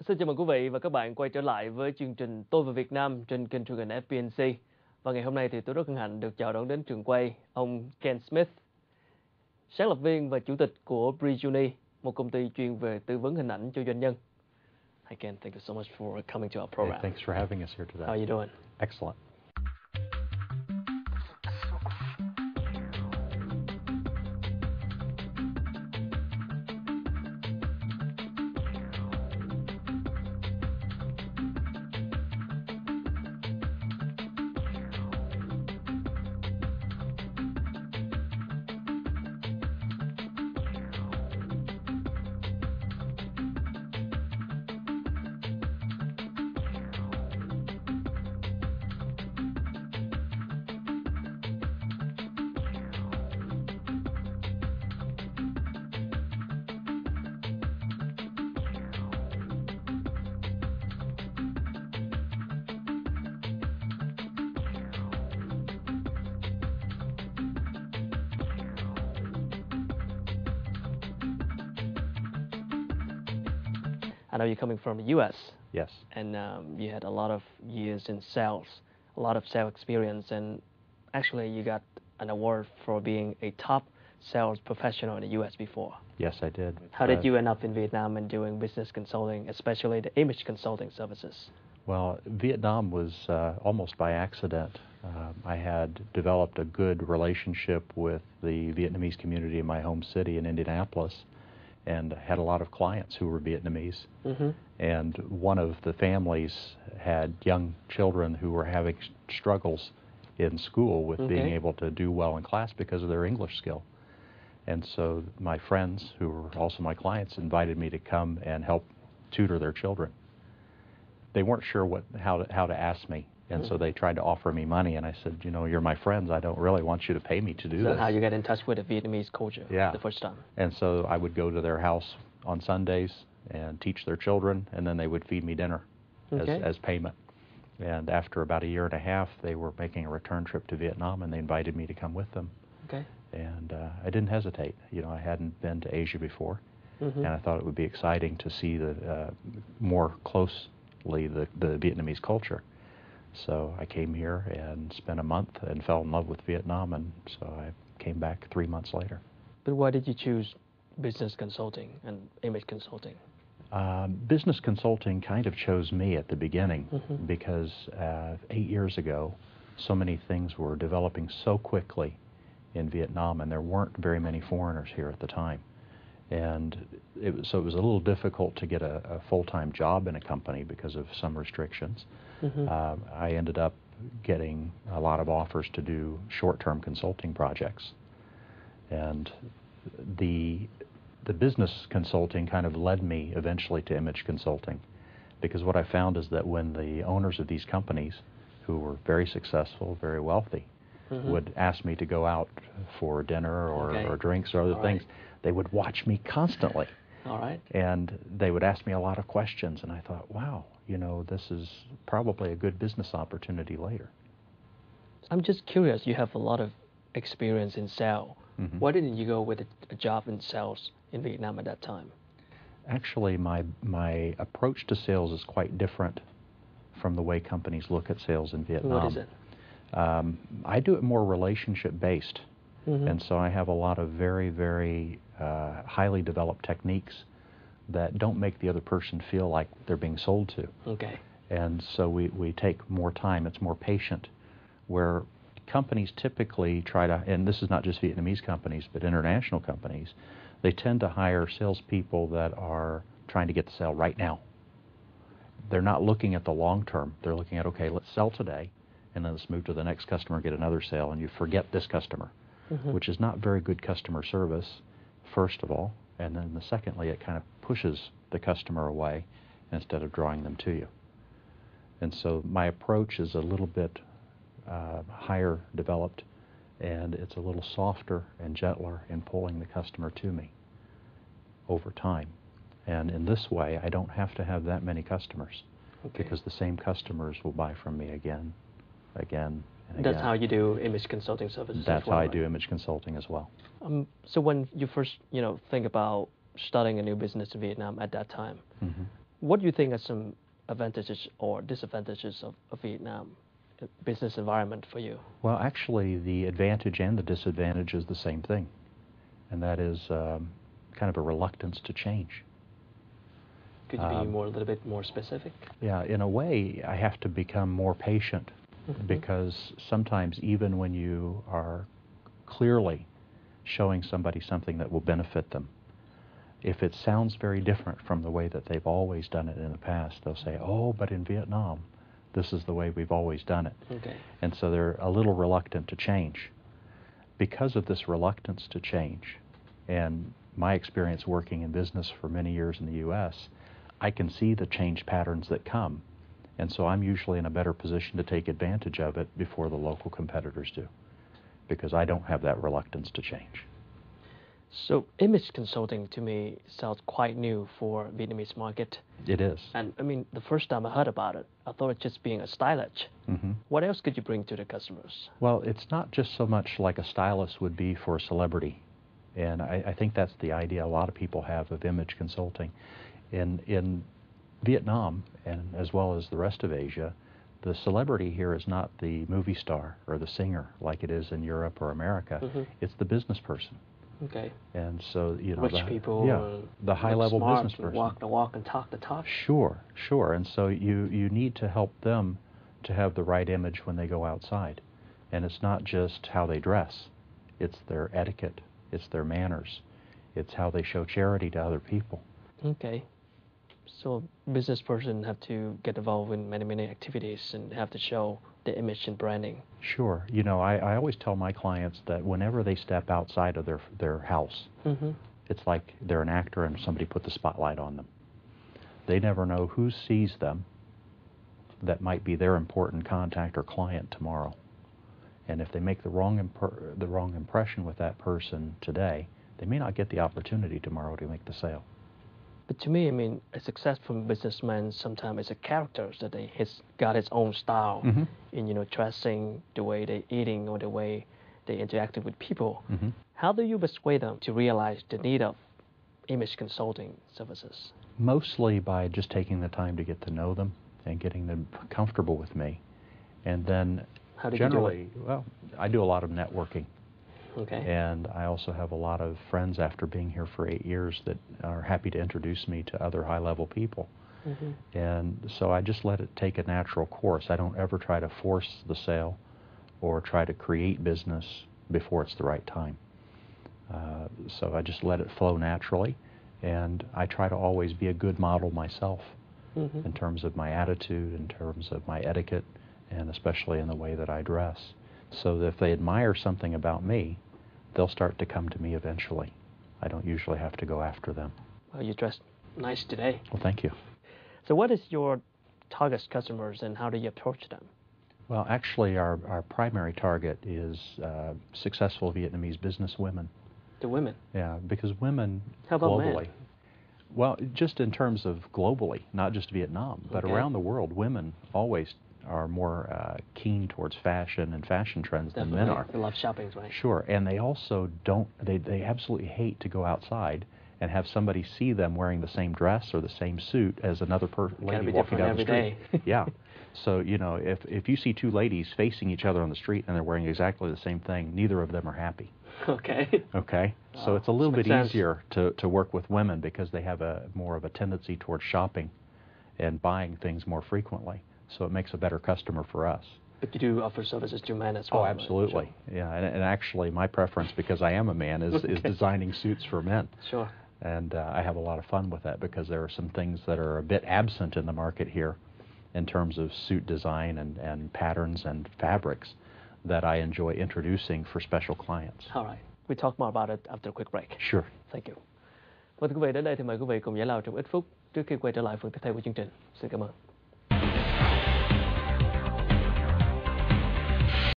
Xin chào mừng quý vị và các bạn quay trở lại với chương trình Tôi và Việt Nam trên kênh truyền hình FBNC. Và ngày hôm nay thì tôi rất hân hạnh được chào đón đến trường quay ông Kenn Smith, sáng lập viên và chủ tịch của Bridge, một công ty chuyên về tư vấn hình ảnh cho doanh nhân. Hi Ken, thank you so much for coming to our program. Hey, thanks for having us here today. How are you doing? Excellent. I know you're coming from the U.S. Yes. And you had a lot of years in sales, a lot of sales experience, and actually you got an award for being a top sales professional in the U.S. before. Yes, I did. How did you end up in Vietnam and doing business consulting, especially the image consulting services? Well, Vietnam was almost by accident. I had developed a good relationship with the Vietnamese community in my home city in Indianapolis, and had a lot of clients who were Vietnamese. Mm-hmm. And one of the families had young children who were having struggles in school with being able to do well in class because of their English skill. And so my friends, who were also my clients, invited me to come and help tutor their children. They weren't sure how to ask me, and so they tried to offer me money, and I said, you know, you're my friends. I don't really want you to pay me to do this. That's how you got in touch with the Vietnamese culture the first time. And so I would go to their house on Sundays and teach their children, and then they would feed me dinner as payment. And after about a year and a half, they were making a return trip to Vietnam, and they invited me to come with them. Okay. And I didn't hesitate. You know, I hadn't been to Asia before, and I thought it would be exciting to see the more closely the Vietnamese culture. So I came here and spent a month and fell in love with Vietnam, and so I came back 3 months later. But why did you choose business consulting and image consulting? Business consulting kind of chose me at the beginning because 8 years ago, so many things were developing so quickly in Vietnam, and there weren't very many foreigners here at the time. And it was a little difficult to get a full-time job in a company because of some restrictions. I ended up getting a lot of offers to do short-term consulting projects. And the business consulting kind of led me eventually to image consulting, because what I found is that when the owners of these companies, who were very successful, very wealthy, would ask me to go out for dinner or drinks or other things, they would watch me constantly. All right. And they would ask me a lot of questions, and I thought, wow, you know, this is probably a good business opportunity later. I'm just curious, you have a lot of experience in sales. Why didn't you go with a job in sales in Vietnam at that time? Actually, my approach to sales is quite different from the way companies look at sales in Vietnam. What is it? I do it more relationship-based, and so I have a lot of very, very highly developed techniques that don't make the other person feel like they're being sold to. Okay. And so we take more time. It's more patient, where companies typically try to, and this is not just Vietnamese companies, but international companies, they tend to hire salespeople that are trying to get the sale right now. They're not looking at the long term. They're looking at, okay, let's sell today, and then let's move to the next customer and get another sale, and you forget this customer, which is not very good customer service, first of all, and then secondly, it kind of pushes the customer away instead of drawing them to you. And so my approach is a little bit higher developed, and it's a little softer and gentler in pulling the customer to me over time. And in this way, I don't have to have that many customers, because the same customers will buy from me again, and again. That's how you do image consulting services. That's how I do image consulting as well. So when you first, think about starting a new business in Vietnam at that time, What do you think are some advantages or disadvantages of Vietnam business environment for you? Well, actually, the advantage and the disadvantage is the same thing, and that is kind of a reluctance to change. Could you be a little bit more specific? Yeah, in a way, I have to become more patient because sometimes even when you are clearly showing somebody something that will benefit them, if it sounds very different from the way that they've always done it in the past, they'll say, oh, but in Vietnam, this is the way we've always done it. Okay. And so they're a little reluctant to change. Because of this reluctance to change, and my experience working in business for many years in the U.S., I can see the change patterns that come. And so I'm usually in a better position to take advantage of it before the local competitors do, because I don't have that reluctance to change. So image consulting to me sounds quite new for Vietnamese market. It is. And I mean, the first time I heard about it, I thought it just being a stylist. What else could you bring to the customers? Well, it's not just so much like a stylist would be for a celebrity. And I think that's the idea a lot of people have of image consulting. In Vietnam, and as well as the rest of Asia, the celebrity here is not the movie star or the singer like it is in Europe or America. It's the business person. Okay. And so, you know, rich people, the high-level business person. Walk the walk and talk the talk. Sure, sure. And so you need to help them to have the right image when they go outside. And it's not just how they dress. It's their etiquette. It's their manners. It's how they show charity to other people. Okay. So business person have to get involved in many activities and have to show the image and branding. Sure. You know, I always tell my clients that whenever they step outside of their house, it's like they're an actor and somebody put the spotlight on them. They never know who sees them that might be their important contact or client tomorrow. And if they make the wrong impression with that person today, they may not get the opportunity tomorrow to make the sale. But to me, I mean, a successful businessman sometimes is a character that he's got his own style in, you know, dressing, the way they're eating, or the way they interacting with people. How do you persuade them to realize the need of image consulting services? Mostly by just taking the time to get to know them and getting them comfortable with me. And then how do generally, you do it? Well, I do a lot of networking. Okay. And I also have a lot of friends after being here for 8 years that are happy to introduce me to other high-level people. And so I just let it take a natural course. I don't ever try to force the sale or try to create business before it's the right time. So I just let it flow naturally, and I try to always be a good model myself in terms of my attitude, in terms of my etiquette, and especially in the way that I dress. So that if they admire something about me, they'll start to come to me eventually. I don't usually have to go after them. Well, you dressed nice today. Well, thank you. So what is your target customers and how do you approach them? Well, actually, our primary target is successful Vietnamese business women. The women? Yeah, because women how about globally. Men? Well, just in terms of globally, not just Vietnam, but around the world, women always are more keen towards fashion and fashion trends than men are. They love shopping, right? Sure, and they also don't, they absolutely hate to go outside and have somebody see them wearing the same dress or the same suit as another lady walking down the street. Yeah. So, you know, if you see two ladies facing each other on the street and they're wearing exactly the same thing, neither of them are happy. Okay. Okay. So it's a little bit easier to work with women because they have more of a tendency towards shopping and buying things more frequently. So it makes a better customer for us. But you do offer services to men as well? Oh, absolutely. Right? Yeah, and actually my preference, because I am a man, is designing suits for men. Sure. And I have a lot of fun with that because there are some things that are a bit absent in the market here in terms of suit design and patterns and fabrics that I enjoy introducing for special clients. All right. We talk more about it after a quick break. Sure. Thank you. Và thưa quý vị, đến đây thì mời quý vị cùng giải lao trong ít phút trước khi quay trở lại phần tiếp theo của chương trình. Xin cảm ơn.